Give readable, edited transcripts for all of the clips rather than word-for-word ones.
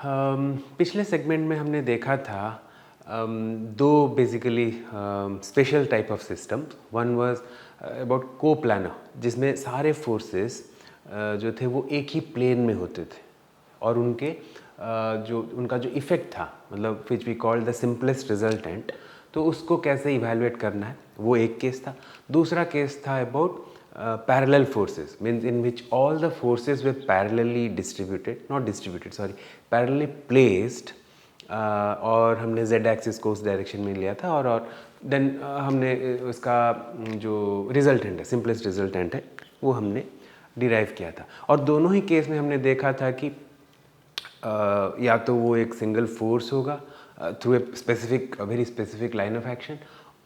पिछले सेगमेंट में हमने देखा था दो basically special type of systems. One was about को प्लानर, जिसमें सारे फोर्सेस जो थे वो एक ही प्लेन में होते थे और जो उनका जो इफ़ेक्ट था, मतलब which we called the simplest resultant, तो उसको कैसे इवैल्यूएट करना है, वो एक केस था। दूसरा केस था about parallel forces, means in which all the forces were parallelly distributed, not distributed, sorry, parallelly placed, और हमने z एक्सिस को उस डायरेक्शन में लिया था और देन हमने उसका जो रिजल्टेंट है, सिंपलेस्ट रिजल्टेंट है, वो हमने डिराइव किया था। और दोनों ही केस में हमने देखा था कि या तो वो एक सिंगल फोर्स होगा through a specific very specific line of action,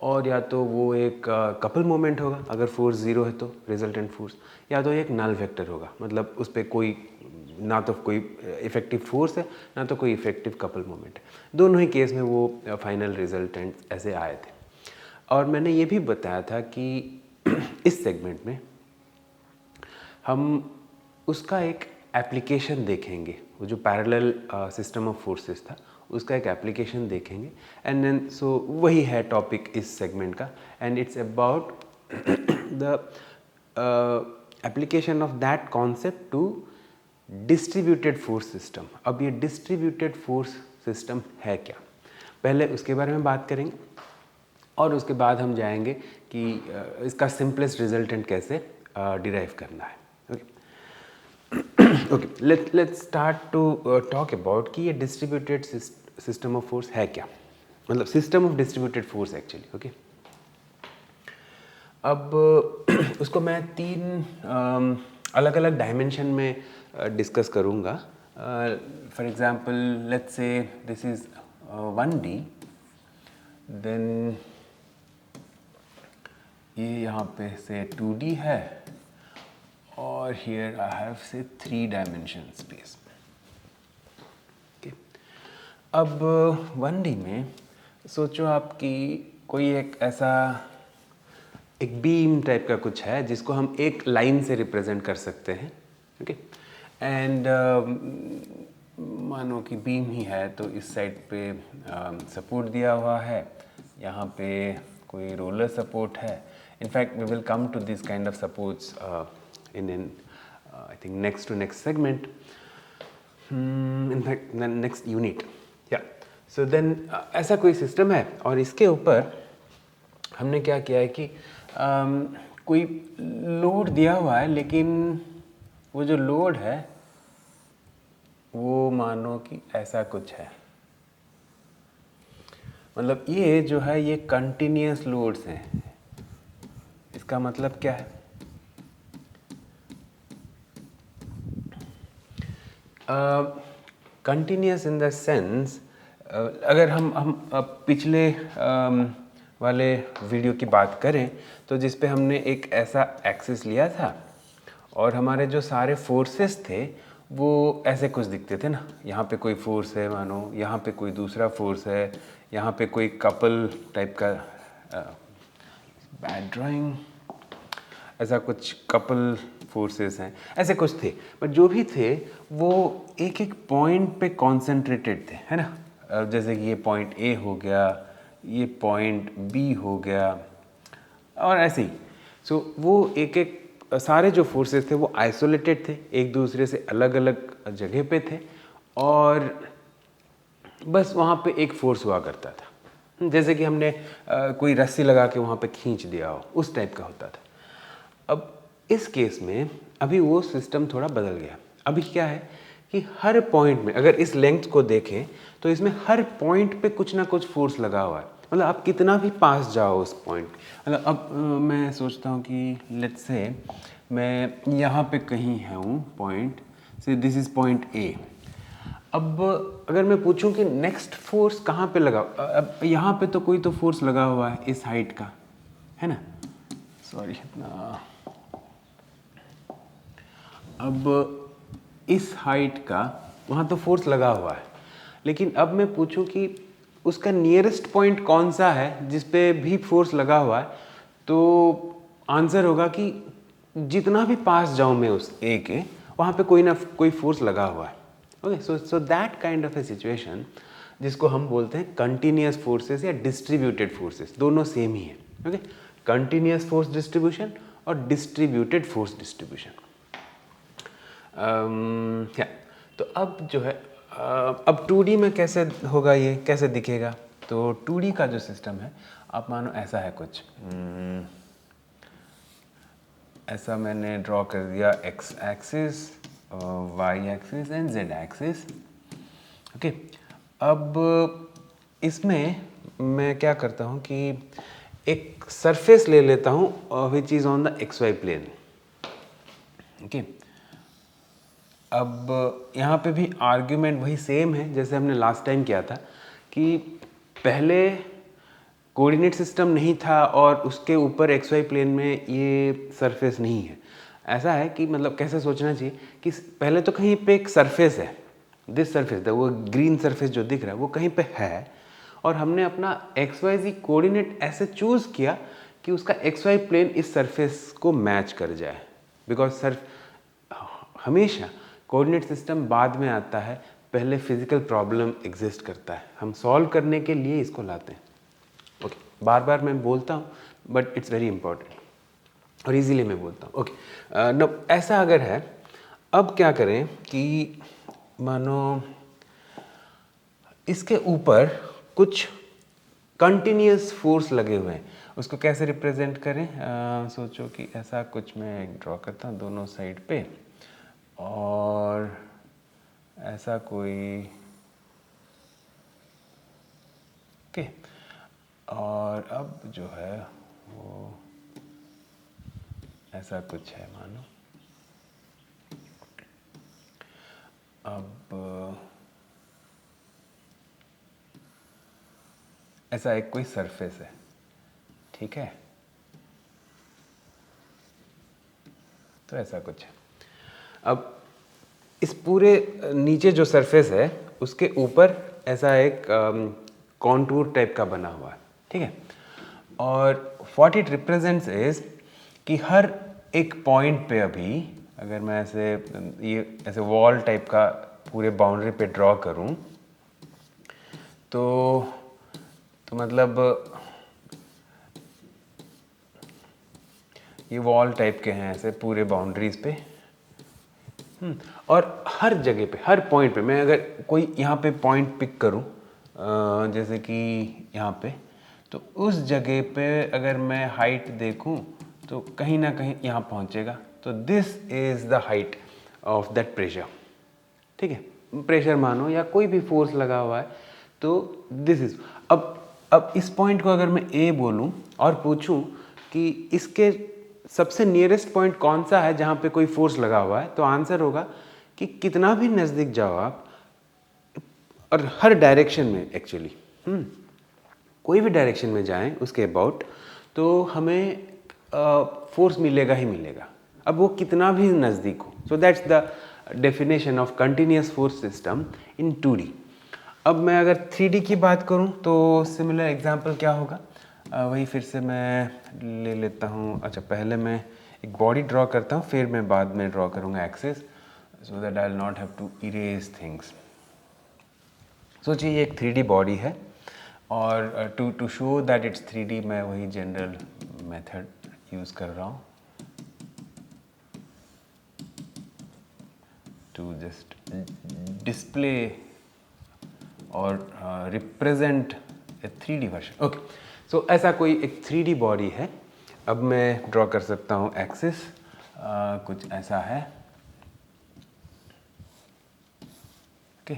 और या तो वो एक कपल मोमेंट होगा अगर फोर्स ज़ीरो है तो रिजल्टेंट फोर्स, या तो एक नल वेक्टर होगा, मतलब उस पर कोई ना तो कोई इफेक्टिव फोर्स है ना तो कोई इफेक्टिव कपल मोमेंट है। दोनों ही केस में वो फाइनल रिजल्टेंट ऐसे आए थे। और मैंने ये भी बताया था कि इस सेगमेंट में हम उसका एक एप्लीकेशन देखेंगे, वो जो पैरेलल सिस्टम ऑफ फोर्सेस था उसका एक एप्लीकेशन देखेंगे। एंड देन सो वही है टॉपिक इस सेगमेंट का, and it's about the application of that concept to distributed force system. अब ये डिस्ट्रीब्यूटेड फोर्स सिस्टम है क्या, पहले उसके बारे में बात करेंगे और उसके बाद हम जाएंगे कि इसका सिंपलेस्ट रिजल्टेंट कैसे डिराइव करना है। Okay, let's start to talk about कि ये डिस्ट्रीब्यूटेड सिस्टम ऑफ फोर्स है क्या, मतलब system of distributed force actually. Okay, अब उसको मैं तीन अलग अलग डायमेंशन में डिस्कस करूँगा। For example let's say this is 1D, then ये यहाँ पे से 2D है, और here I have say 3 dimension space। okay. अब 1D में सोचो आपकी कोई एक ऐसा एक बीम टाइप का कुछ है जिसको हम एक लाइन से रिप्रेजेंट कर सकते हैं। ओके, एंड मानो कि बीम ही है तो इस साइड पे सपोर्ट दिया हुआ है, यहाँ पे कोई रोलर सपोर्ट है। In fact we will come to this kind of supports in I think next to next segment, in fact the next unit, yeah. So then ऐसा कोई सिस्टम है और इसके ऊपर हमने क्या किया है कि कोई लोड दिया हुआ है, लेकिन वो जो लोड है वो मानो कि ऐसा कुछ है, मतलब ये जो है ये कंटिन्यूअस लोड्स हैं। इसका मतलब क्या है, कंटिन्यूस इन द सेंस, अगर हम पिछले वाले वीडियो की बात करें तो जिस पे हमने एक ऐसा एक्सिस लिया था और हमारे जो सारे फोर्सेस थे वो ऐसे कुछ दिखते थे ना। यहाँ पे कोई फोर्स है मानो, यहाँ पे कोई दूसरा फोर्स है, यहाँ पे कोई कपल टाइप का, बैड ड्राइंग, ऐसा कुछ कपल फोर्सेस हैं, ऐसे कुछ थे। बट जो भी थे वो एक एक पॉइंट पे कॉन्सेंट्रेटेड थे, है ना। जैसे कि ये पॉइंट ए हो गया, ये पॉइंट बी हो गया, और ऐसे ही। सो वो एक एक सारे जो फोर्सेस थे वो आइसोलेटेड थे, एक दूसरे से अलग अलग जगह पे थे, और बस वहाँ पे एक फोर्स हुआ करता था, जैसे कि हमने कोई रस्सी लगा के वहाँ पे खींच दिया हो, उस टाइप का होता था। अब इस केस में अभी वो सिस्टम थोड़ा बदल गया। अभी क्या है कि हर पॉइंट में, अगर इस लेंथ को देखें तो इसमें हर पॉइंट पे कुछ ना कुछ फोर्स लगा हुआ है, मतलब आप कितना भी पास जाओ उस पॉइंट, मतलब अब मैं सोचता हूँ कि लेट्स से मैं यहाँ पे कहीं हूँ पॉइंट से, दिस इज़ पॉइंट ए। अब अगर मैं पूछूं कि नेक्स्ट फोर्स कहाँ पे लगा, अब यहाँ पे तो कोई तो फोर्स लगा हुआ है इस हाइट का, है ना। सॉरी, इतना अब इस हाइट का वहाँ तो फोर्स लगा हुआ है, लेकिन अब मैं पूछूं कि उसका नियरेस्ट पॉइंट कौन सा है जिस पे भी फोर्स लगा हुआ है, तो आंसर होगा कि जितना भी पास जाऊं मैं उस ए के, वहाँ पे कोई ना कोई फोर्स लगा हुआ है। Okay, so that kind of A situation जिसको हम बोलते हैं कंटिन्यूस फोर्सेस या डिस्ट्रीब्यूटेड फोर्सेस, दोनों सेम ही है। ओके, कंटिन्यूस फोर्स डिस्ट्रीब्यूशन और डिस्ट्रीब्यूटेड फोर्स डिस्ट्रीब्यूशन। तो अब जो है अब 2D में कैसे होगा, ये कैसे दिखेगा? तो 2D का जो सिस्टम है, आप मानो ऐसा है कुछ, ऐसा मैंने ड्रॉ कर दिया x axis, y axis and z axis. Okay, अब इसमें मैं क्या करता हूँ कि एक सरफेस ले लेता हूँ which is on the xy plane. Okay, अब यहाँ पे भी आर्ग्यूमेंट वही सेम है जैसे हमने लास्ट टाइम किया था कि पहले कोऑर्डिनेट सिस्टम नहीं था और उसके ऊपर xy प्लेन में ये सरफेस नहीं है। ऐसा है कि मतलब कैसे सोचना चाहिए कि पहले तो कहीं पे एक सरफेस है, दिस सरफेस, वो ग्रीन सरफेस जो दिख रहा है वो कहीं पे है, और हमने अपना XYZ कोऑर्डिनेट ऐसे चूज़ किया कि उसका XY प्लेन इस सरफेस को मैच कर जाए। बिकॉज हमेशा कोऑर्डिनेट सिस्टम बाद में आता है, पहले फिजिकल प्रॉब्लम एग्जिस्ट करता है, हम सॉल्व करने के लिए इसको लाते हैं। ओके, बार बार मैं बोलता हूँ बट इट्स वेरी इंपॉर्टेंट और इजीली मैं बोलता हूँ। ओके, न ऐसा अगर है, अब क्या करें कि मानो इसके ऊपर कुछ कंटिन्यूस फोर्स लगे हुए हैं, उसको कैसे रिप्रेजेंट करें? सोचो कि ऐसा कुछ मैं ड्रॉ करता हूँ दोनों साइड पे, और ऐसा कोई, ओके, और अब जो है वो ऐसा कुछ है मानो, अब ऐसा एक कोई सरफेस है, ठीक है, तो ऐसा कुछ है। अब इस पूरे नीचे जो सरफेस है उसके ऊपर ऐसा एक कॉन्टूर टाइप का बना हुआ है, ठीक है, और व्हाट इट रिप्रेजेंट्स इज कि हर एक पॉइंट पे, अभी अगर मैं ऐसे ये ऐसे वॉल टाइप का पूरे बाउंड्री पे ड्रॉ करूं तो मतलब ये वॉल टाइप के हैं ऐसे पूरे बाउंड्रीज पे, और हर जगह पे, हर पॉइंट पे, मैं अगर कोई यहाँ पे पॉइंट पिक करूँ जैसे कि यहाँ पे, तो उस जगह पे अगर मैं हाइट देखूँ तो कहीं ना कहीं यहाँ पहुँचेगा, तो this is the height of that pressure, ठीक है, प्रेशर मानो या कोई भी फोर्स लगा हुआ है, तो दिस इज। अब इस पॉइंट को अगर मैं ए बोलूँ और पूछूं कि इसके सबसे नियरेस्ट पॉइंट कौन सा है जहाँ पे कोई फोर्स लगा हुआ है, तो आंसर होगा कि कितना भी नज़दीक जाओ आप, और हर डायरेक्शन में एक्चुअली कोई भी डायरेक्शन में जाएं उसके अबाउट, तो हमें फोर्स मिलेगा ही मिलेगा, अब वो कितना भी नज़दीक हो। So that's the definition of continuous force system in 2D। अब मैं अगर 3D की बात करूं तो सिमिलर एग्जांपल क्या होगा, वही फिर से मैं ले लेता हूं। अच्छा, पहले मैं एक बॉडी ड्रॉ करता हूं, फिर मैं बाद में ड्रॉ करूंगा axis, so that I will not have to erase things. सोचिए ये एक 3D बॉडी है, और to show that it's 3D मैं वही जनरल मेथड यूज़ कर रहा हूँ टू जस्ट डिस्प्ले और represent a 3D version. Okay, so ऐसा कोई एक 3D बॉडी है। अब मैं ड्रॉ कर सकता हूँ एक्सिस, कुछ ऐसा है, ओके,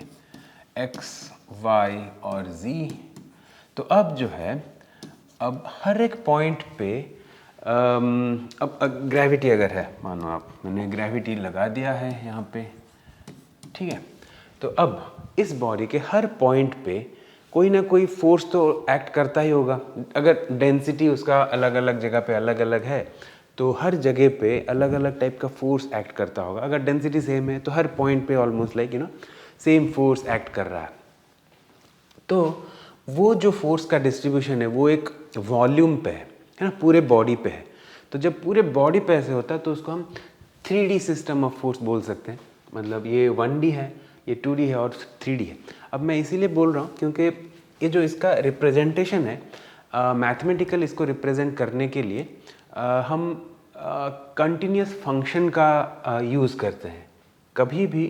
एक्स, वाई और जी। तो अब जो है, अब हर एक पॉइंट पे अब ग्रेविटी अगर है, मानो आप, मैंने ग्रेविटी लगा दिया है यहाँ पे, ठीक है, तो अब इस बॉडी के हर पॉइंट पे कोई ना कोई फोर्स तो एक्ट करता ही होगा। अगर डेंसिटी उसका अलग अलग जगह पे अलग अलग है, तो हर जगह पे अलग अलग टाइप का फोर्स एक्ट करता होगा। अगर डेंसिटी सेम है तो हर पॉइंट पे almost like same force act कर रहा है। तो वो जो फोर्स का डिस्ट्रीब्यूशन है वो एक वॉल्यूम पे है ना, पूरे बॉडी पे है। तो जब पूरे बॉडी पे ऐसे होता है तो उसको हम 3D सिस्टम ऑफ फोर्स बोल सकते हैं। मतलब ये 1D है, ये 2D है और 3D है। अब मैं इसीलिए बोल रहा हूँ क्योंकि ये जो इसका रिप्रेजेंटेशन है, मैथमेटिकल इसको रिप्रेजेंट करने के लिए हम कंटिन्यूस फंक्शन का यूज़ करते हैं। कभी भी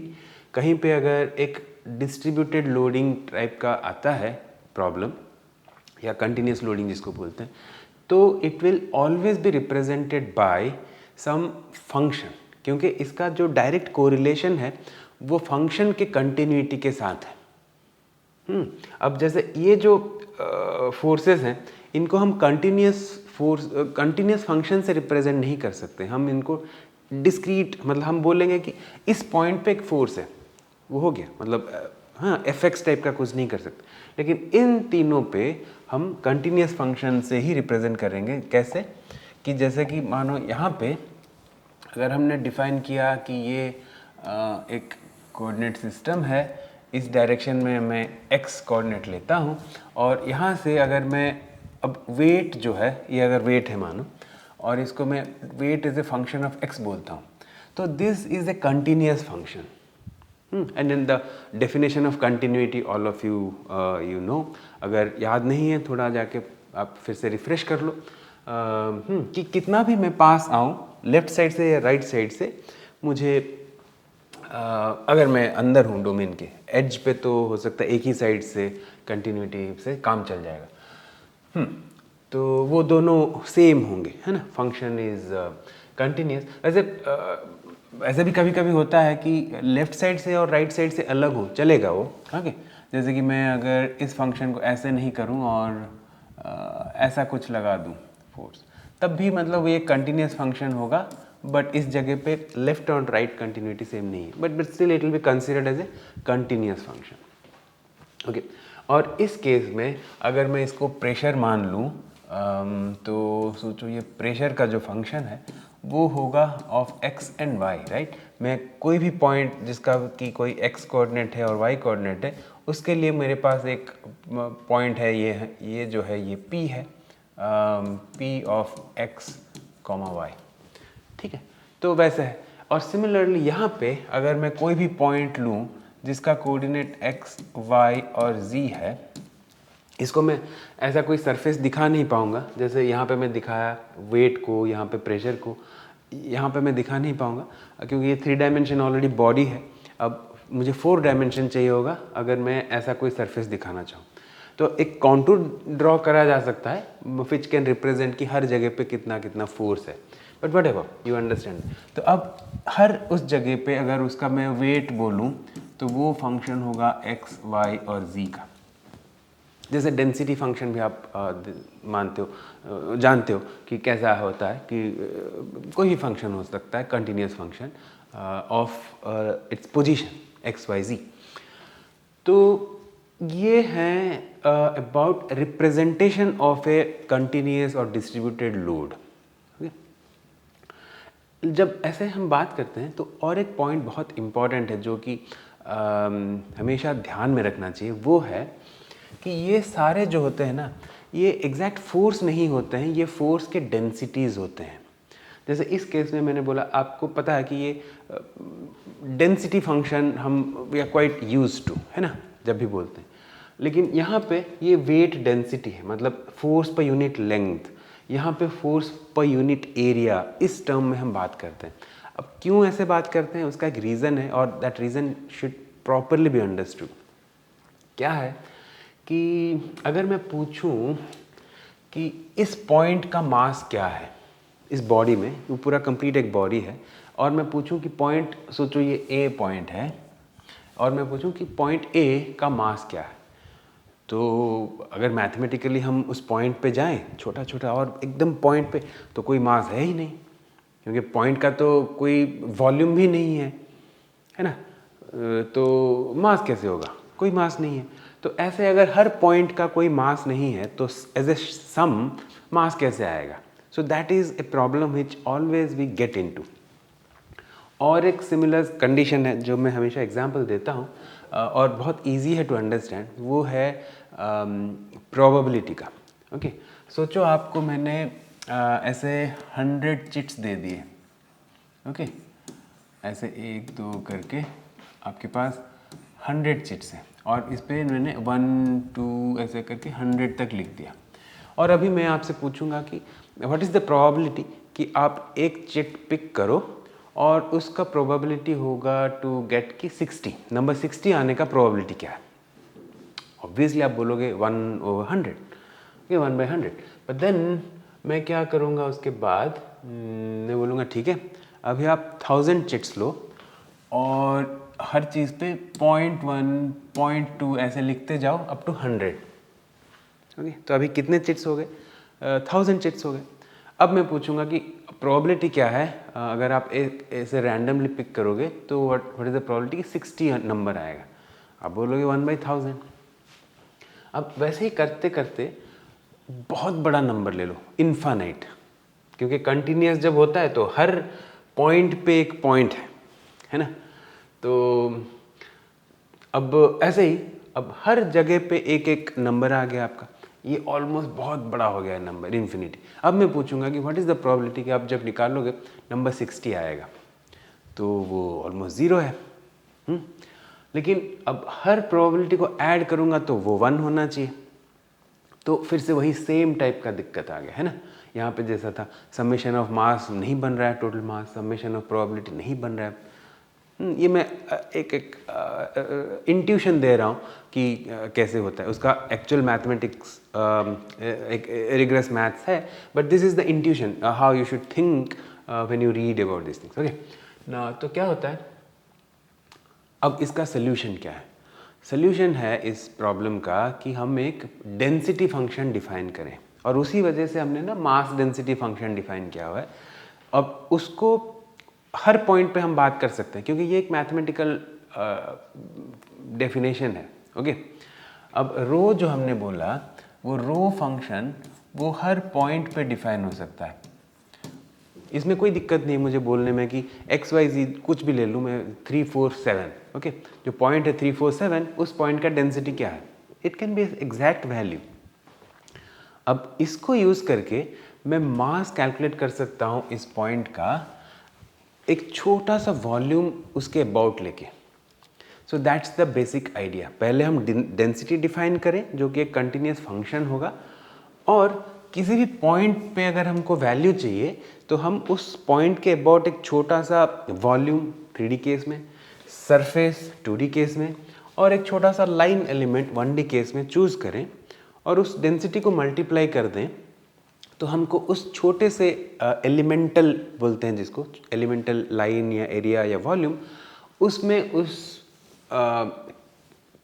कहीं पे अगर एक डिस्ट्रीब्यूटेड लोडिंग टाइप का आता है प्रॉब्लम, या कंटिन्यूस लोडिंग जिसको बोलते हैं, तो it will always be represented by some function, क्योंकि इसका जो डायरेक्ट कोरिलेशन है वो फंक्शन के कंटिन्यूटी के साथ है। अब जैसे ये जो फोर्सेस हैं, इनको हम कंटिन्यूस फंक्शन से रिप्रेजेंट नहीं कर सकते। हम इनको डिस्क्रीट, मतलब हम बोलेंगे कि इस पॉइंट पे एक फोर्स है, वो हो गया, मतलब हाँ एफएक्स टाइप का कुछ नहीं कर सकते। लेकिन इन तीनों पे हम कंटिन्यूस फंक्शन से ही रिप्रेजेंट करेंगे। कैसे कि जैसे कि मानो यहाँ पे अगर हमने डिफाइन किया कि ये एक कोऑर्डिनेट सिस्टम है, इस डायरेक्शन में मैं x कोऑर्डिनेट लेता हूँ, और यहाँ से अगर मैं अब वेट जो है, ये अगर वेट है मानो, और इसको मैं weight is a function of x बोलता हूँ, तो this is a continuous function. And in the definition of continuity all of you you know, अगर याद नहीं है थोड़ा जाके आप फिर से रिफ्रेश कर लो कि कितना भी मैं पास आऊँ लेफ्ट साइड से या राइट साइड से, मुझे अगर मैं अंदर हूँ डोमेन के एज पे, तो हो सकता है एक ही साइड से कंटिन्यूटी से काम चल जाएगा। तो वो दोनों सेम होंगे, है ना, फंक्शन इज़ कंटिन्यूस। ऐसे भी कभी कभी होता है कि लेफ़्ट साइड से और राइट साइड से अलग हो, चलेगा वो, ओके। जैसे कि मैं अगर इस फंक्शन को ऐसे नहीं करूं और ऐसा कुछ लगा दूं फोर्स, तब भी मतलब ये कंटिन्यूस फंक्शन होगा, बट इस जगह पे लेफ्ट और राइट कंटिन्यूटी सेम नहीं है, but still it will be considered as a continuous function, okay. और इस केस में अगर मैं इसको प्रेशर मान लूँ, तो सोचो ये प्रेशर का जो फंक्शन है वो होगा of x and y, right. मैं कोई भी पॉइंट जिसका कि कोई x कोऑर्डिनेट है और y कोऑर्डिनेट है, उसके लिए मेरे पास एक पॉइंट है, ये जो है ये P है, P ऑफ x, y, ठीक है। तो वैसे है। और सिमिलरली यहाँ पे अगर मैं कोई भी पॉइंट लूँ जिसका कोऑर्डिनेट x, y और z है, इसको मैं ऐसा कोई सरफेस दिखा नहीं पाऊँगा। जैसे यहाँ पे मैं दिखाया वेट को, यहाँ पे प्रेशर को, यहाँ पे मैं दिखा नहीं पाऊँगा क्योंकि ये 3 डायमेंशन ऑलरेडी बॉडी है। अब मुझे 4 डायमेंशन चाहिए होगा अगर मैं ऐसा कोई सरफेस दिखाना चाहूँ। तो एक कॉन्टूर ड्रॉ करा जा सकता है विच कैन रिप्रेजेंट कि हर जगह पे कितना कितना फोर्स है, but what ever you understand. तो अब हर उस जगह पे अगर उसका मैं वेट बोलूँ तो वो फंक्शन होगा x, y और z का। जैसे डेंसिटी फंक्शन भी आप मानते हो, जानते हो कि कैसा होता है कि कोई भी फंक्शन हो सकता है continuous function of its position x, y, z। तो ये हैं about representation of a continuous और डिस्ट्रीब्यूटेड लोड। जब ऐसे हम बात करते हैं तो और एक पॉइंट बहुत इम्पॉर्टेंट है जो कि हमेशा ध्यान में रखना चाहिए, वो है कि ये सारे जो होते हैं ना, ये एग्जैक्ट फोर्स नहीं होते हैं, ये फोर्स के डेंसिटीज़ होते हैं। जैसे इस केस में मैंने बोला, आपको पता है कि ये डेंसिटी फंक्शन हम we are quite used to, है ना, जब भी बोलते हैं। लेकिन यहाँ पे ये वेट डेंसिटी है, मतलब फोर्स पर यूनिट लेंथ, यहाँ पे फोर्स पर यूनिट एरिया, इस टर्म में हम बात करते हैं। अब क्यों ऐसे बात करते हैं, उसका एक रीज़न है, और that reason should properly be understood. क्या है कि अगर मैं पूछूं कि इस पॉइंट का मास क्या है इस बॉडी में, वो पूरा कंप्लीट एक बॉडी है, और मैं पूछूं कि पॉइंट, सोचो ये ए पॉइंट है, और मैं पूछूं कि पॉइंट ए का मास क्या है, तो अगर मैथमेटिकली हम उस पॉइंट पे जाएं छोटा छोटा और एकदम पॉइंट पे, तो कोई मास है ही नहीं, क्योंकि पॉइंट का तो कोई वॉल्यूम भी नहीं है ना, तो मास कैसे होगा, कोई मास नहीं है। तो ऐसे अगर हर पॉइंट का कोई मास नहीं है तो एज ए सम मास कैसे आएगा। So that is a problem which always we get into. और एक सिमिलर कंडीशन है जो मैं हमेशा एग्जांपल देता हूँ और बहुत इजी है टू अंडरस्टैंड, वो है प्रोबेबिलिटी का। ओके, सोचो आपको मैंने ऐसे 100 चिट्स दे दिए, ओके, ऐसे 1 2 करके आपके पास 100 चिट्स हैं और इस पे मैंने 1 2 ऐसे करके 100 तक लिख दिया। और अभी मैं आपसे पूछूंगा कि व्हाट इज़ द प्रोबेबिलिटी कि आप एक चिट पिक करो और उसका प्रोबेबिलिटी होगा टू गेट की 60, नंबर 60 आने का प्रोबेबिलिटी क्या है। ऑब्वियसली आप बोलोगे 1/100, ये 1/100। बट देन मैं क्या करूँगा उसके बाद, मैं बोलूँगा ठीक है अभी आप 1000 चिट्स लो और हर चीज़ पे 0.1 0.2 ऐसे लिखते जाओ अप टू 100। ओके, तो अभी कितने चिट्स हो गए? 1000 चिट्स हो गए। अब मैं पूछूंगा कि प्रोबेबिलिटी क्या है अगर आप एक ऐसे रैंडमली पिक करोगे तो व्हाट इज़ द प्रोबेबिलिटी कि 60 नंबर आएगा। आप बोलोगे 1/1000। अब वैसे ही करते करते बहुत बड़ा नंबर ले लो, इन्फानाइट, क्योंकि कंटिन्यूस जब होता है तो हर पॉइंट पे एक पॉइंट है ना। तो अब ऐसे ही अब हर जगह पे एक एक नंबर आ गया आपका, ये ऑलमोस्ट बहुत बड़ा हो गया है नंबर, इन्फिनिटी। अब मैं पूछूंगा कि व्हाट इज़ द प्रोबेबिलिटी कि आप जब निकालोगे नंबर 60 आएगा, तो वो ऑलमोस्ट ज़ीरो है। लेकिन अब हर प्रोबेबिलिटी को ऐड करूंगा तो वो 1 होना चाहिए। तो फिर से वही सेम टाइप का दिक्कत आ गया है ना। यहाँ पे जैसा था समेशन ऑफ मास नहीं बन रहा है, total mass, summation of probability नहीं बन रहा है। ये मैं एक इंट्यूशन दे रहा हूँ कि कैसे होता है, उसका एक्चुअल मैथमेटिक्स एक रिग्रेस मैथ्स है, but this is the intuition how you should think when you read about this things. Okay ना, तो क्या होता है अब इसका सोल्यूशन क्या है? सोल्यूशन है इस प्रॉब्लम का कि हम एक डेंसिटी फंक्शन डिफाइन करें, और उसी वजह से हमने ना मास डेंसिटी फंक्शन डिफाइन किया हुआ है। अब उसको हर पॉइंट पे हम बात कर सकते हैं क्योंकि ये एक मैथमेटिकल डेफिनेशन है। ओके, अब रो जो हमने बोला वो रो फंक्शन वो हर पॉइंट पे डिफाइन हो सकता है। इसमें कोई दिक्कत नहीं मुझे बोलने में कि एक्स वाई जी कुछ भी ले लूँ मैं, 3 4 7। ओके, जो पॉइंट है 3 4 7 उस पॉइंट का डेंसिटी क्या है, it can be exact value. अब इसको यूज़ करके मैं मास कैलकुलेट कर सकता हूँ इस पॉइंट का, एक छोटा सा वॉल्यूम उसके अबाउट लेके। So that's the basic idea. पहले हम डेंसिटी डिफाइन करें जो कि एक कंटिन्यूस फंक्शन होगा, और किसी भी पॉइंट पे अगर हमको वैल्यू चाहिए तो हम उस पॉइंट के अबाउट एक छोटा सा वॉल्यूम 3D केस में, सरफेस 2D केस में, और एक छोटा सा लाइन एलिमेंट 1D केस में चूज़ करें और उस डेंसिटी को मल्टीप्लाई कर दें, तो हमको उस छोटे से एलिमेंटल बोलते हैं जिसको, एलिमेंटल लाइन या एरिया या वॉल्यूम, उसमें उस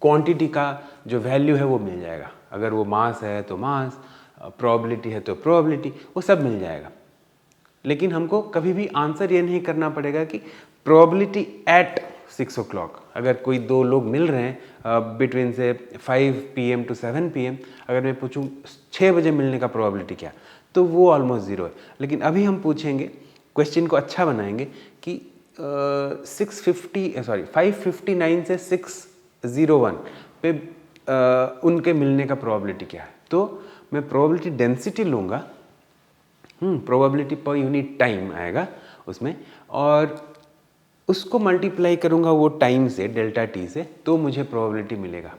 क्वांटिटी का जो वैल्यू है वो मिल जाएगा। अगर वो मास है तो मास, प्रोबेबिलिटी है तो प्रोबेबिलिटी, वो सब मिल जाएगा। लेकिन हमको कभी भी आंसर ये नहीं करना पड़ेगा कि प्रोबेबिलिटी एट 6 o'clock। अगर कोई दो लोग मिल रहे हैं बिटवीन से 5 PM टू 7 PM, अगर मैं पूछूं 6 बजे मिलने का प्रोबेबिलिटी क्या, तो वो ऑलमोस्ट ज़ीरो है। लेकिन अभी हम पूछेंगे, क्वेश्चन को अच्छा बनाएंगे कि 559 से 601 पे उनके मिलने का प्रोबेबिलिटी क्या है। तो मैं प्रोबेबिलिटी डेंसिटी लूँगा, प्रोबेबिलिटी पर यूनिट टाइम आएगा उसमें, और उसको मल्टीप्लाई करूँगा वो टाइम से, डेल्टा टी से, तो मुझे प्रोबेबिलिटी मिलेगा,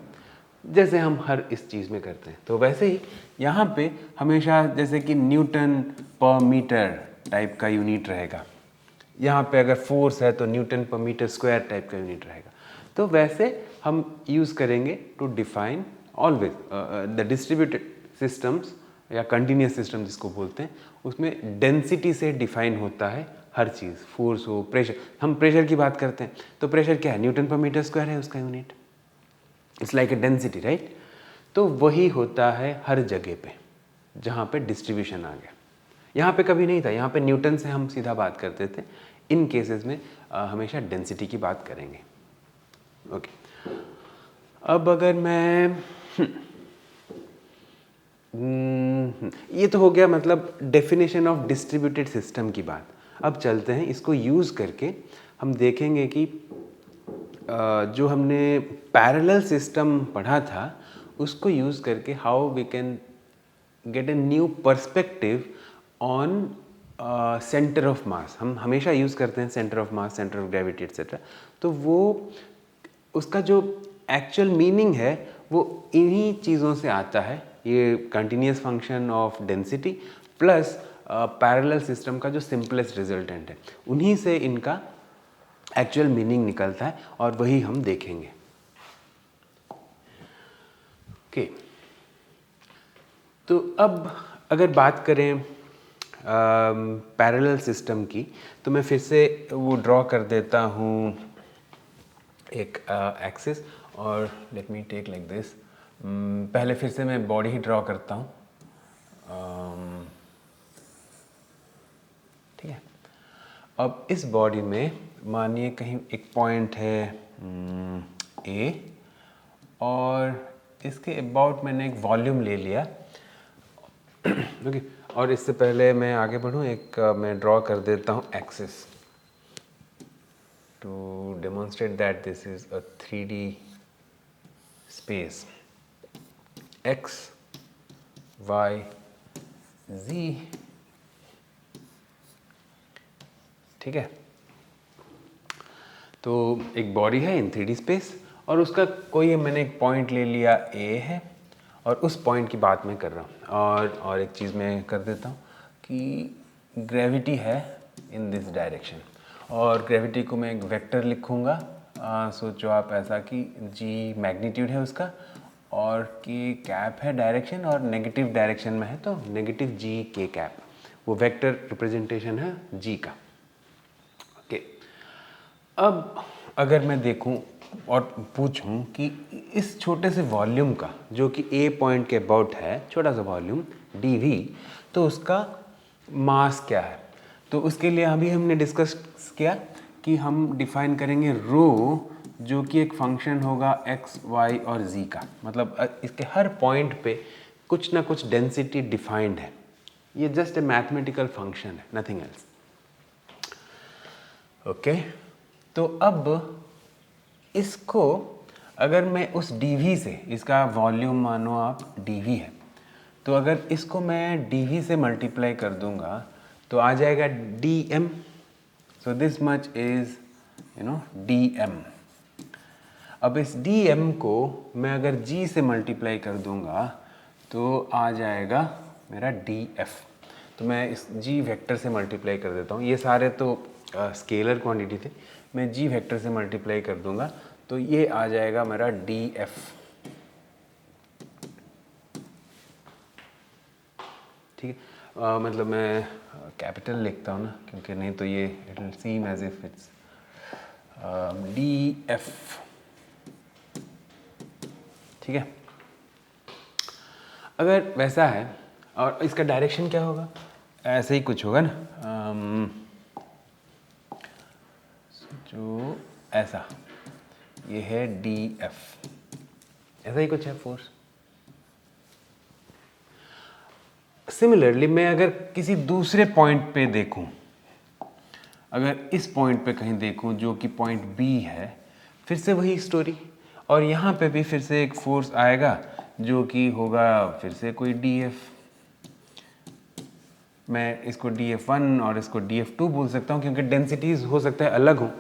जैसे हम हर इस चीज़ में करते हैं। तो वैसे ही यहाँ पे हमेशा जैसे कि न्यूटन पर मीटर टाइप का यूनिट रहेगा, यहाँ पे अगर फोर्स है तो Newton per metre square type का यूनिट रहेगा। तो वैसे हम यूज़ करेंगे to define always the distributed systems या कंटिन्यूस सिस्टम जिसको बोलते हैं, उसमें डेंसिटी से डिफाइन होता है हर चीज़, फोर्स हो, प्रेशर। हम प्रेशर की बात करते हैं तो प्रेशर क्या है, न्यूटन पर मीटर स्क्वायर है उसका unit, it's like a density, right. तो वही होता है हर जगह पे जहाँ पे डिस्ट्रीब्यूशन आ गया। यहाँ पे कभी नहीं था, यहाँ पे न्यूटन से हम सीधा बात करते थे। इन केसेस में हमेशा डेंसिटी की बात करेंगे। ओके, अब अगर मैं ये तो हो गया मतलब डेफिनेशन ऑफ डिस्ट्रीब्यूटेड सिस्टम की बात। अब चलते हैं इसको यूज़ करके हम देखेंगे कि जो हमने पैरेलल सिस्टम पढ़ा था उसको यूज़ करके how we can get a new perspective on centre of mass. हम हमेशा यूज़ करते हैं centre of mass, centre of gravity etcetera. तो वो उसका जो एक्चुअल मीनिंग है वो इन्हीं चीज़ों से आता है, ये continuous function of density plus parallel system का जो सिंपलेस्ट रिजल्टेंट है, उन्हीं से इनका एक्चुअल मीनिंग निकलता है और वही हम देखेंगे। ओके, तो अब अगर बात करें पैरेलल सिस्टम की, तो मैं फिर से वो ड्रॉ कर देता हूँ एक एक्सिस, और let me take like this. पहले फिर से मैं बॉडी ही ड्रॉ करता हूँ, ठीक है। अब इस बॉडी में मानिए कहीं एक पॉइंट है ए, और इसके अबाउट मैंने एक वॉल्यूम ले लिया, ओके। और इससे पहले मैं आगे बढ़ूँ, एक मैं ड्रॉ कर देता हूँ axis to demonstrate that this is a 3D space, x, y, z, ठीक है। तो एक बॉडी है इन 3D स्पेस, और उसका कोई मैंने एक पॉइंट ले लिया A है, और उस पॉइंट की बात मैं कर रहा हूँ। और एक चीज़ मैं कर देता हूँ कि ग्रेविटी है इन दिस डायरेक्शन, और ग्रेविटी को मैं एक वेक्टर लिखूँगा। सोचो आप ऐसा कि g मैग्नीट्यूड है उसका, और k कैप है डायरेक्शन, और नेगेटिव डायरेक्शन में है तो नेगेटिव g k कैप, वो वेक्टर रिप्रेजेंटेशन है g का। ओके, अब अगर मैं देखूं और पूछूं कि इस छोटे से वॉल्यूम का, जो कि a पॉइंट के अबाउट है, छोटा सा वॉल्यूम dv, तो उसका मास क्या है, तो उसके लिए अभी हमने डिस्कस किया कि हम डिफाइन करेंगे रो, जो कि एक फंक्शन होगा x, y और z का, मतलब इसके हर पॉइंट पे कुछ ना कुछ डेंसिटी डिफाइंड है। ये जस्ट ए मैथमेटिकल फंक्शन है, नथिंग एल्स। ओके, तो अब इसको अगर मैं उस dv से, इसका वॉल्यूम मानो आप dv है, तो अगर इसको मैं dv से मल्टीप्लाई कर दूंगा तो आ जाएगा dm। So this much is dm। अब इस dm को मैं अगर g से मल्टीप्लाई कर दूंगा तो आ जाएगा मेरा df। तो मैं इस g वेक्टर से मल्टीप्लाई कर देता हूँ, ये सारे तो स्केलर क्वांटिटी थे, मैं g वेक्टर से मल्टीप्लाई कर दूंगा तो ये आ जाएगा मेरा df, ठीक है। मतलब मैं कैपिटल लिखता हूँ ना, क्योंकि नहीं तो ये it will seem as if it's df, ठीक है। अगर वैसा है और इसका डायरेक्शन क्या होगा, ऐसे ही कुछ होगा ना, जो ऐसा, ये है df, ऐसा ही कुछ है फोर्स। सिमिलरली मैं अगर किसी दूसरे पॉइंट पे देखूं, अगर इस पॉइंट पे कहीं देखूं जो कि पॉइंट B है, फिर से वही स्टोरी, और यहाँ पे भी फिर से एक फोर्स आएगा जो कि होगा फिर से कोई df। मैं इसको df1 और इसको df2 बोल सकता हूँ, क्योंकि डेंसिटीज हो सकता है अलग हो,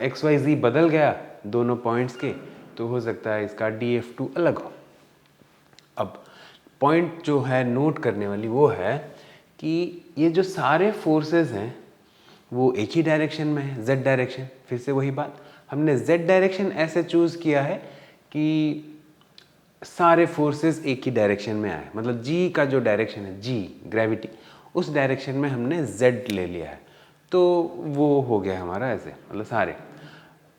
x y z बदल गया दोनों पॉइंट्स के, तो हो सकता है इसका df2 अलग हो। अब पॉइंट जो है नोट करने वाली वो है कि ये जो सारे फोर्सेस हैं वो एक ही डायरेक्शन में है, z डायरेक्शन। फिर से वही बात, हमने z डायरेक्शन ऐसे चूज़ किया है कि सारे फोर्सेस एक ही डायरेक्शन में आए, मतलब g का जो डायरेक्शन है, g ग्रेविटी, उस डायरेक्शन में हमने z ले लिया है, तो वो हो गया हमारा ऐसे, मतलब सारे।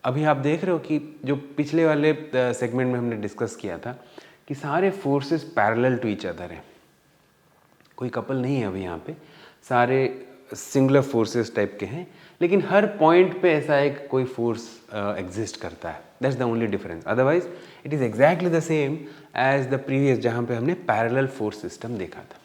अभी आप देख रहे हो कि जो पिछले वाले सेगमेंट में हमने डिस्कस किया था कि सारे forces parallel to each other हैं, कोई कपल नहीं है अभी यहाँ पे, सारे सिंगुलर फोर्सेस टाइप के हैं, लेकिन हर पॉइंट पे ऐसा एक कोई फोर्स एग्जिस्ट करता है, that's the only difference. Otherwise it is exactly the same as the previous, जहाँ पे हमने पैरेलल फोर्स सिस्टम देखा था।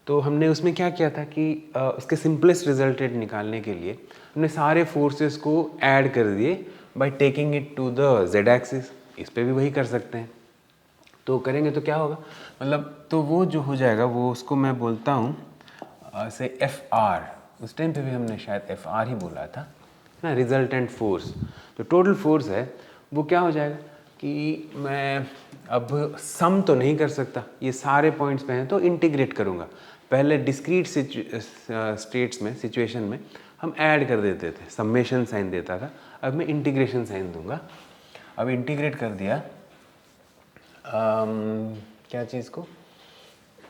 तो हमने उसमें क्या किया था कि उसके सिंपलेस्ट रिजल्टेंट निकालने के लिए हमने सारे फोर्सेस को ऐड कर दिए by taking it to the Z axis. इस पे भी वही कर सकते हैं, तो करेंगे तो क्या होगा, मतलब तो वो जो हो जाएगा वो उसको मैं बोलता हूँ से FR, उस टाइम पे भी हमने शायद FR ही बोला था ना, रिजल्टेंट फोर्स। जो टोटल फोर्स है वो क्या हो जाएगा, कि मैं अब सम तो नहीं कर सकता, ये सारे पॉइंट्स पे हैं, तो इंटीग्रेट करूँगा। पहले डिस्क्रीट स्टेट्स में, सिचुएशन में हम ऐड कर देते थे, सम्मेशन साइन देता था, अब मैं इंटीग्रेशन साइन दूंगा। अब इंटीग्रेट कर दिया क्या चीज़ को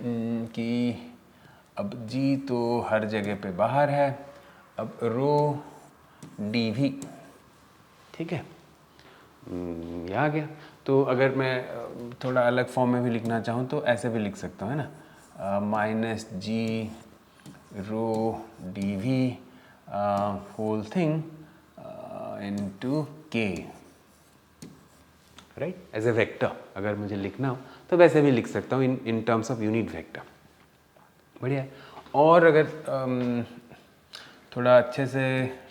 कि अब जी तो हर जगह पे बाहर है, अब रो डी भी, ठीक है, ये आ गया। तो अगर मैं थोड़ा अलग फॉर्म में भी लिखना चाहूँ तो ऐसे भी लिख सकता हूँ, है ना, minus g rho D v whole thing into k, right, as a vector. अगर मुझे लिखना हो तो वैसे भी लिख सकता हूँ in terms of unit vector, बढ़िया है। और अगर थोड़ा अच्छे से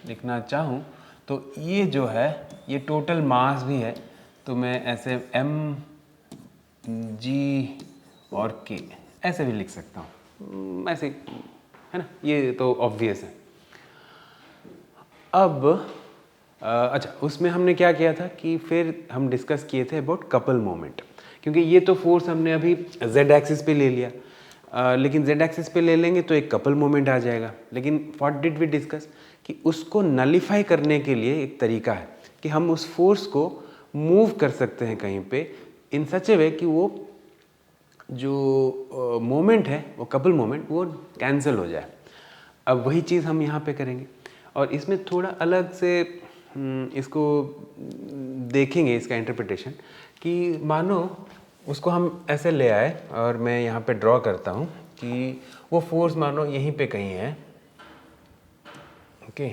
लिखना चाहूँ तो ये जो है ये टोटल मास भी है, तो मैं ऐसे m g और k ऐसे भी लिख सकता हूँ, ऐसे, है ना, ये तो ऑब्वियस है। अब अच्छा, उसमें हमने क्या किया था कि फिर हम डिस्कस किए थे अबाउट कपल मोमेंट, क्योंकि ये तो फोर्स हमने अभी z एक्सिस पे ले लिया, लेकिन z एक्सिस पे ले लेंगे तो एक कपल मोमेंट आ जाएगा। लेकिन व्हाट डिड वी डिस्कस कि उसको नलिफाई करने के लिए एक तरीका है कि हम उस फोर्स को मूव कर सकते हैं कहीं पे इन सच ए वे कि वो जो मोमेंट है, वो कपल मोमेंट, वो कैंसिल हो जाए। अब वही चीज़ हम यहाँ पे करेंगे और इसमें थोड़ा अलग से इसको देखेंगे, इसका इंटरप्रिटेशन, कि मानो उसको हम ऐसे ले आए और मैं यहाँ पे ड्रॉ करता हूँ कि वो फोर्स मानो यहीं पे कहीं है, ओके,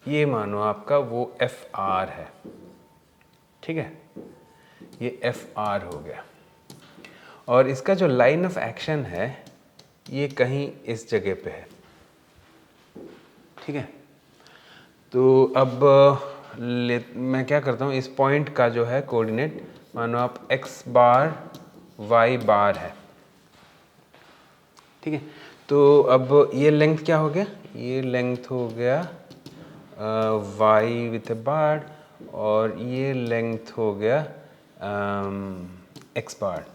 ये मानो आपका वो एफ आर है, ठीक है, ये एफ आर हो गया, और इसका जो लाइन ऑफ एक्शन है ये कहीं इस जगह पे है, ठीक है। तो अब मैं क्या करता हूँ, इस पॉइंट का जो है कोऑर्डिनेट मानो आप x बार y बार है, ठीक है। तो अब ये लेंथ क्या हो गया, ये लेंथ हो गया y विथ ए बार, और ये लेंथ हो गया x बार,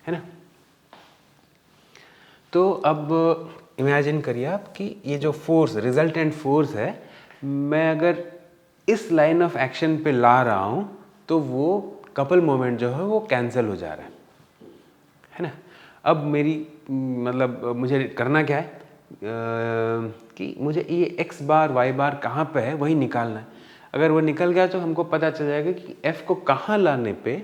है ना। तो अब इमेजिन करिए आप कि ये जो फोर्स, रिजल्टेंट फोर्स है, मैं अगर इस लाइन ऑफ एक्शन पे ला रहा हूँ तो वो कपल मोमेंट जो है वो कैंसिल हो जा रहा है ना। अब मेरी मतलब मुझे करना क्या है कि मुझे ये x बार y बार कहाँ पे है वही निकालना है। अगर वो निकल गया तो हमको पता चल जाएगा कि f को कहाँ लाने पे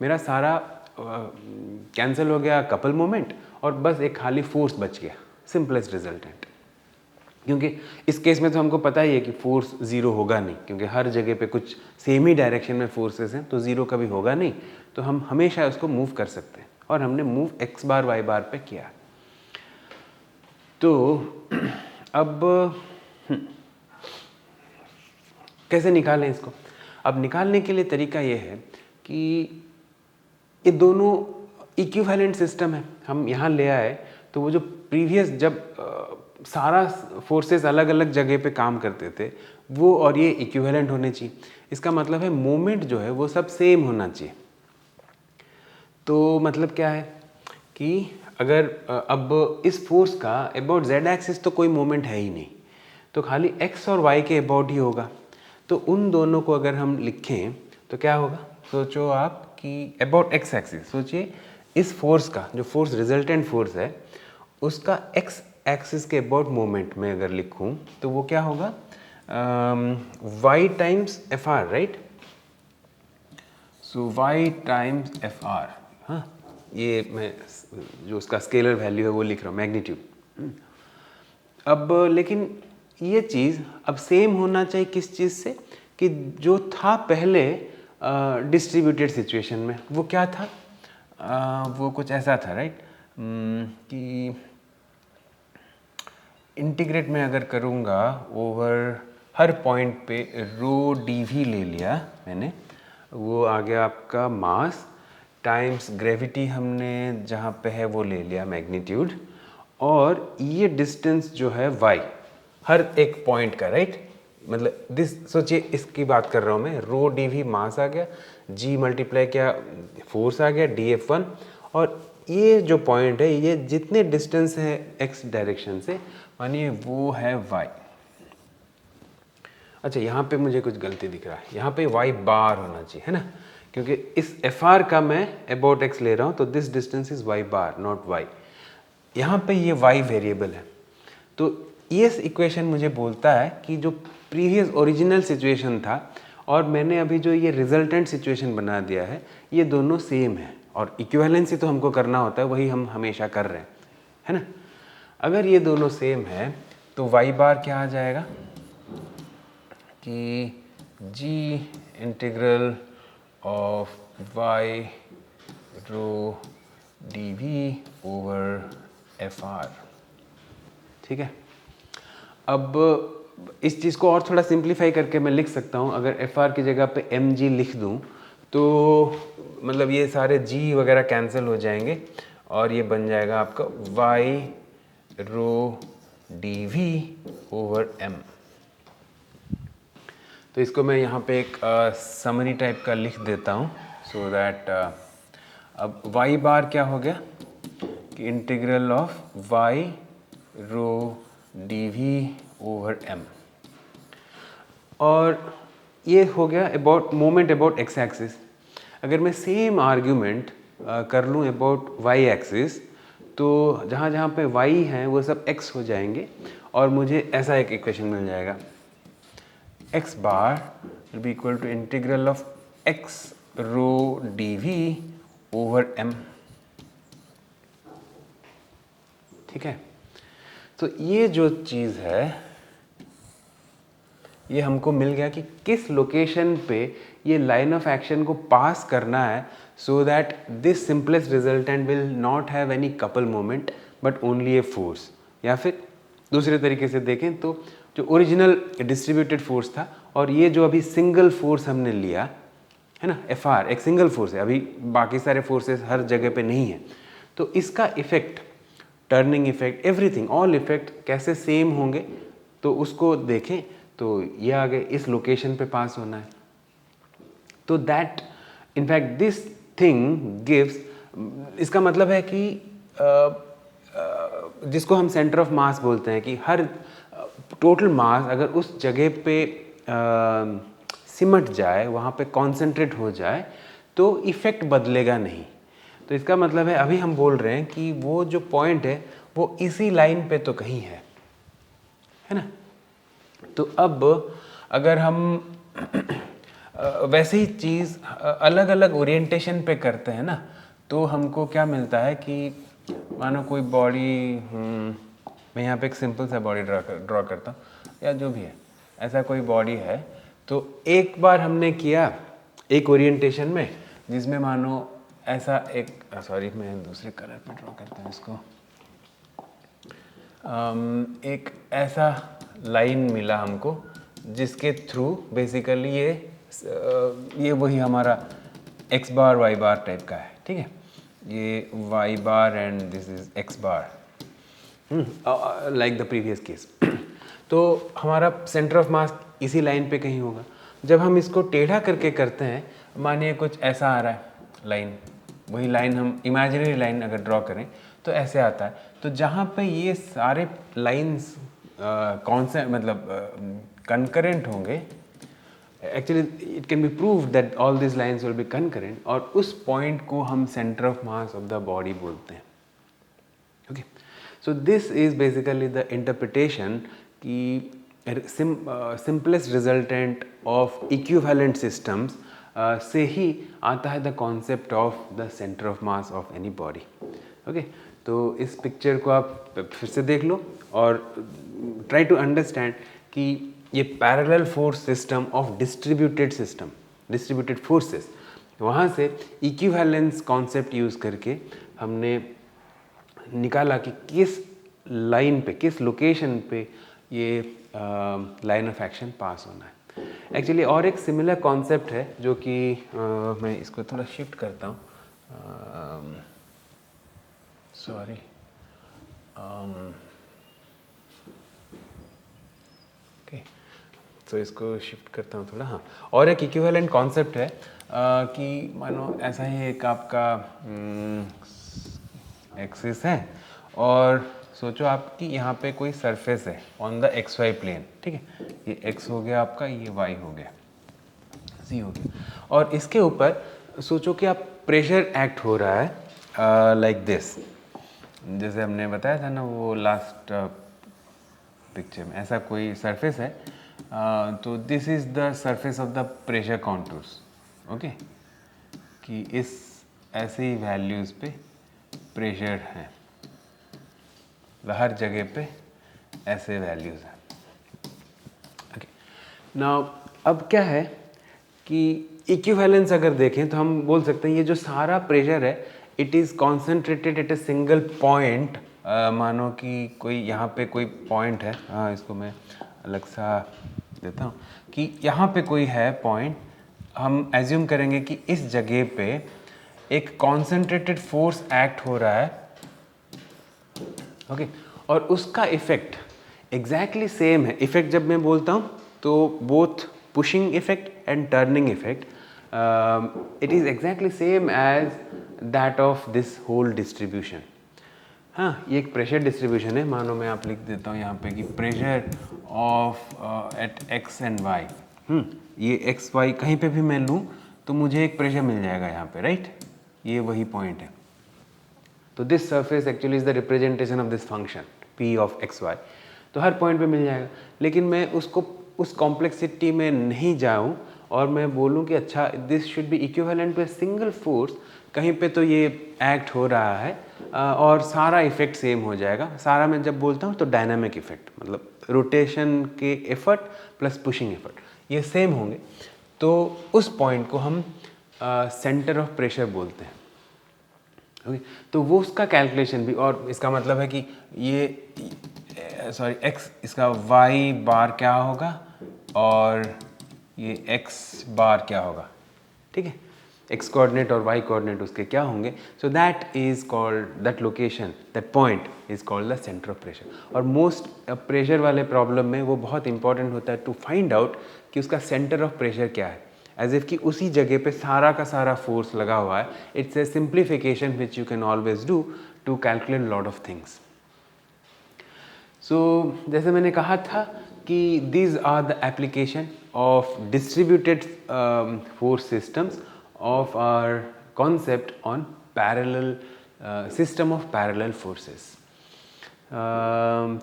मेरा सारा कैंसिल हो गया कपल मोमेंट और बस एक खाली फोर्स बच गया, सिंपलेस्ट रिजल्टेंट। क्योंकि इस केस में तो हमको पता ही है कि फोर्स ज़ीरो होगा नहीं, क्योंकि हर जगह पे कुछ सेम ही डायरेक्शन में फोर्सेस हैं, तो ज़ीरो कभी होगा नहीं, तो हम हमेशा उसको मूव कर सकते हैं, और हमने मूव x बार y बार पे किया। तो अब कैसे निकालें इसको? अब निकालने के लिए तरीका ये है कि ये दोनों इक्विवेलेंट सिस्टम है, हम यहाँ ले आए तो वो जो प्रीवियस जब सारा फोर्सेस अलग अलग जगह पे काम करते थे वो और ये इक्विवेलेंट होने चाहिए। इसका मतलब है मोमेंट जो है वो सब सेम होना चाहिए। तो मतलब क्या है कि अगर अब इस फोर्स का अबाउट z एक्सिस तो कोई मोमेंट है ही नहीं, तो खाली x और y के अबाउट ही होगा। तो उन दोनों को अगर हम लिखें तो क्या होगा, सोचो आप कि अबाउट x एक्सिस, सोचिए इस फोर्स का, जो फोर्स रिजल्टेंट फोर्स है, उसका x एक्सिस के अबाउट मोमेंट में अगर लिखूं तो वो क्या होगा, y times F R, right. So y times F R, हाँ, ये मैं जो उसका स्केलर वैल्यू है वो लिख रहा हूँ, मैग्नीट्यूड। अब लेकिन ये चीज़ अब सेम होना चाहिए किस चीज़ से, कि जो था पहले डिस्ट्रीब्यूटेड सिचुएशन में, वो क्या था, वो कुछ ऐसा था, राइट, कि इंटीग्रेट में अगर करूँगा ओवर हर पॉइंट पे रो डी वी ले लिया मैंने, वो आ गया आपका मास टाइम्स ग्रेविटी हमने जहाँ पे है वो ले लिया मैग्नीट्यूड, और ये डिस्टेंस जो है y हर एक पॉइंट का, राइट, मतलब दिस, सोचिए इसकी बात कर रहा हूँ मैं, रो डी वी मास आ गया, जी मल्टीप्लाई क्या फोर्स आ गया डी एफ वन, और ये जो पॉइंट है ये जितने डिस्टेंस है एक्स डायरेक्शन से मानिए वो है वाई। अच्छा यहाँ पे मुझे कुछ गलती दिख रहा है, यहाँ पे वाई बार होना चाहिए है ना, क्योंकि इस एफ आर का मैं अबाउट एक्स ले रहा हूँ, तो this distance is y bar not y. यहाँ पे ये वाई वेरिएबल है, तो ये इक्वेशन मुझे बोलता है कि जो प्रीवियस ओरिजिनल सिचुएशन था और मैंने अभी जो ये रिजल्टेंट सिचुएशन बना दिया है, ये दोनों सेम है, और इक्विवेलेंसी तो हमको करना होता है, वही हम हमेशा कर रहे हैं, है ना। अगर ये दोनों सेम है तो वाई बार क्या आ जाएगा कि G integral of Y rho D we over F R. ठीक है, अब इस चीज़ को और थोड़ा सिंप्लीफाई करके मैं लिख सकता हूँ, अगर एफ आर की जगह पे एम जी लिख दूँ तो मतलब ये सारे जी वगैरह कैंसिल हो जाएंगे और ये बन जाएगा आपका y rho D we over m. तो इसको मैं यहाँ पे एक समरी टाइप का लिख देता हूँ, सो दैट अब वाई बार क्या हो गया कि integral of Y rho D we over m, और ये हो गया about moment about x axis. अगर मैं सेम आर्ग्यूमेंट कर लूँ अबाउट वाई एक्सिस, तो जहाँ जहाँ पे वाई हैं वो सब एक्स हो जाएंगे और मुझे ऐसा एक इक्वेशन मिल जाएगा, x bar will be equal to integral of x rho D we over m. ठीक है, तो ये जो चीज़ है ये हमको मिल गया कि किस लोकेशन पे ये लाइन ऑफ एक्शन को पास करना है, so that this simplest resultant will not have any couple moment but only a force. या फिर दूसरे तरीके से देखें तो जो ओरिजिनल डिस्ट्रीब्यूटेड फोर्स था और ये जो अभी सिंगल फोर्स हमने लिया है ना, एफ आर एक सिंगल फोर्स है, अभी बाकी सारे फोर्सेस हर जगह पे नहीं है, तो इसका effect, turning effect, everything, all effect कैसे सेम होंगे, तो उसको देखें तो ये आगे इस लोकेशन पे पास होना है। तो that in fact this thing gives, इसका मतलब है कि जिसको हम सेंटर ऑफ मास बोलते हैं, कि हर टोटल मास अगर उस जगह पे सिमट जाए, वहाँ पे कॉन्सेंट्रेट हो जाए, तो इफ़ेक्ट बदलेगा नहीं। तो इसका मतलब है अभी हम बोल रहे हैं कि वो जो पॉइंट है वो इसी लाइन पे तो कहीं है ना। तो अब अगर हम वैसे ही चीज़ अलग अलग ओरिएंटेशन पे करते हैं ना, तो हमको क्या मिलता है कि मानो कोई बॉडी, मैं यहाँ पे एक सिंपल सा बॉडी ड्रॉ करता हूँ, या जो भी है ऐसा कोई बॉडी है, तो एक बार हमने किया एक ओरिएंटेशन में जिसमें मानो ऐसा एक, सॉरी मैं दूसरे कलर पे ड्रॉ करता हूँ इसको, एक ऐसा लाइन मिला हमको जिसके थ्रू बेसिकली ये वही हमारा x bar y bar type का है। ठीक है, ये y bar and this is x bar, like the previous case. तो हमारा सेंटर ऑफ मास इसी लाइन पे कहीं होगा। जब हम इसको टेढ़ा करके करते हैं, मानिए कुछ ऐसा आ रहा है लाइन, वही लाइन हम इमेजिनरी लाइन अगर ड्रॉ करें तो ऐसे आता है। तो जहाँ पे ये सारे लाइंस कौन से मतलब कंकरेंट होंगे, actually it can be proved that all this lines will be concurrent, और उस पॉइंट को हम centre of mass of the body बोलते हैं। Okay, so this is basically the interpretation कि simplest resultant of equivalent systems से ही आता है the concept of the centre of mass of any body. Okay, तो इस पिक्चर को आप फिर से देख लो और ट्राई टू अंडरस्टैंड कि ये parallel force system of distributed forces, वहाँ से इक्विवेलेंस कॉन्सेप्ट यूज़ करके हमने निकाला कि किस लाइन पे, किस लोकेशन पे ये लाइन ऑफ एक्शन पास होना है। एक्चुअली और एक सिमिलर कॉन्सेप्ट है जो कि मैं इसको थोड़ा शिफ्ट करता हूँ, सॉरी, ओके, तो इसको शिफ्ट करता हूँ थोड़ा। हाँ, और एक इक्विवेलेंट कॉन्सेप्ट है कि मानो ऐसा ही एक आपका एक्सिस है और सोचो आपकी यहाँ पे कोई सरफेस है on the x y plane, ठीक है। ये एक्स हो गया आपका, ये वाई हो गया, सी हो गया, और इसके ऊपर सोचो कि आप प्रेशर एक्ट हो रहा है लाइक दिस, जैसे हमने बताया था ना वो लास्ट पिक्चर में, ऐसा कोई सरफेस है। तो this is the surface of the pressure contours, okay, कि इस ऐसे ही वैल्यूज़ पे प्रेशर है, हर जगह पे ऐसे वैल्यूज़ हैं, ओके। नाउ अब क्या है कि इक्विवेलेंस अगर देखें तो हम बोल सकते हैं ये जो सारा प्रेशर है it is concentrated at a single point. मानो कि कोई यहाँ पे कोई पॉइंट है, हाँ इसको मैं अलग सा देता हूँ कि यहाँ पे कोई है पॉइंट, हम एज्यूम करेंगे कि इस जगह पे एक कॉन्सेंट्रेटेड फोर्स एक्ट हो रहा है, ओके, और उसका इफेक्ट एग्जैक्टली सेम है। इफेक्ट जब मैं बोलता हूँ तो both pushing effect and turning effect it is exactly same as that of this whole distribution। हाँ, ये एक प्रेशर डिस्ट्रीब्यूशन है। मानो मैं आप लिख देता हूँ यहाँ पे कि pressure of at x and y, ये एक्स वाई कहीं पे भी मैं लूँ तो मुझे एक प्रेशर मिल जाएगा यहाँ पे, राइट, ये वही पॉइंट है। तो this surface actually is the representation of this function p of x y, तो हर पॉइंट पे मिल जाएगा। लेकिन मैं उसको उस कॉम्प्लेक्सिटी में नहीं जाऊँ और मैं बोलूँ कि अच्छा this should be equivalent to a single force, कहीं पे तो ये एक्ट हो रहा है और सारा इफेक्ट सेम हो जाएगा। सारा मैं जब बोलता हूँ तो डायनामिक इफेक्ट मतलब रोटेशन के एफर्ट प्लस पुशिंग एफर्ट ये सेम होंगे, तो उस पॉइंट को हम सेंटर ऑफ प्रेशर बोलते हैं, ओके। तो वो उसका कैलकुलेशन भी, और इसका मतलब है कि ये सॉरी एक्स, इसका वाई बार क्या होगा और ये एक्स बार क्या होगा, ठीक है, एक्स कोऑर्डिनेट और वाई कोऑर्डिनेट उसके क्या होंगे। So that is called, that location, that point is called the centre of pressure. और मोस्ट प्रेशर वाले प्रॉब्लम में वो बहुत इंपॉर्टेंट होता है टू फाइंड आउट कि उसका सेंटर ऑफ प्रेशर क्या है, एज इफ कि उसी जगह पे सारा का सारा फोर्स लगा हुआ है। It's a simplification which you can always do to calculate lot of things. So जैसे मैंने कहा था कि these are the application of distributed force systems of our concept on parallel system of parallel forces।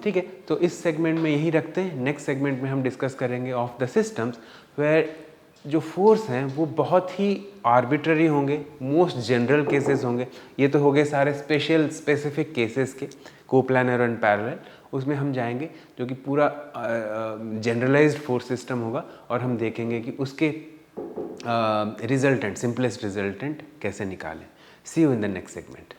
ठीक है, तो इस segment में यही रखते हैं। नेक्स्ट सेगमेंट में हम डिस्कस करेंगे ऑफ द सिस्टम्स वेयर जो फोर्स हैं वो बहुत ही आर्बिट्ररी होंगे, मोस्ट जनरल केसेस होंगे। ये तो हो गए सारे स्पेसिफिक केसेस के, कोप्लानर एंड पैरेलल। उसमें हम जाएंगे जो कि पूरा जनरलाइज्ड फोर्स सिस्टम होगा और हम देखेंगे कि उसके रिजल्टेंट, सिंपलेस्ट रिजल्टेंट कैसे निकालें। See you in the next segment.